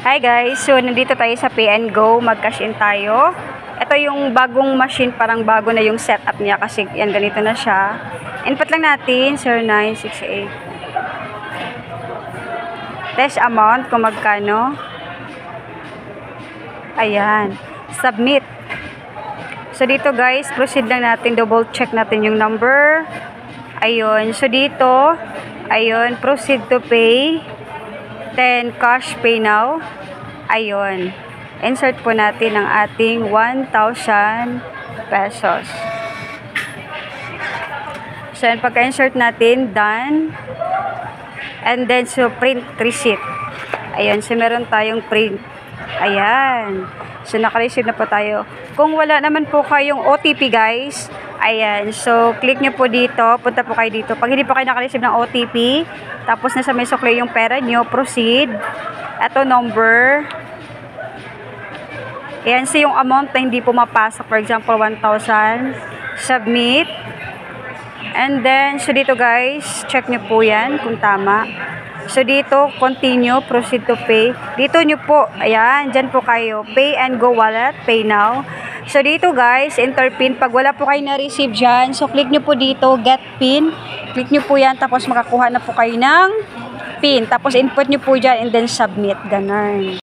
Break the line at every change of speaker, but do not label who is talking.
Hi guys, so nandito tayo sa Pay and Go, mag-cash in tayo. Ito yung bagong machine, parang bago na yung setup niya kasi yan ganito na siya. Input lang natin 0968. Test amount kung magkano. Ayan, submit. So dito guys, proceed lang natin, double check natin yung number. Ayun, so dito, ayun, proceed to pay. Then cash pay now. Ayun. Insert po natin ang ating 1,000 pesos. So, pagka-insert natin, done. And then, so, print receipt. Ayun. So, meron tayong print. Ayan. So, naka-receive na po tayo. Kung wala naman po kayong OTP, guys, ayan. So, click nyo po dito. Punta po kayo dito. Pag hindi po kayo naka-receive ng OTP, tapos nasa may sukli yung pera nyo, proceed. Ito, number. Ayan, so yung amount na hindi pumapasok, for example, 1,000. Submit. And then, so dito guys, check nyo po yan kung tama. So dito, continue, proceed to pay. Dito nyo po, ayan, dyan po kayo. Pay and Go wallet, pay now. So dito guys, enter pin. Pag wala po kayo na-receive dyan, so click nyo po dito, get pin. Click nyo po yan, tapos makakuha na po kayo ng pin. Tapos input nyo po dyan and then submit. Ganun.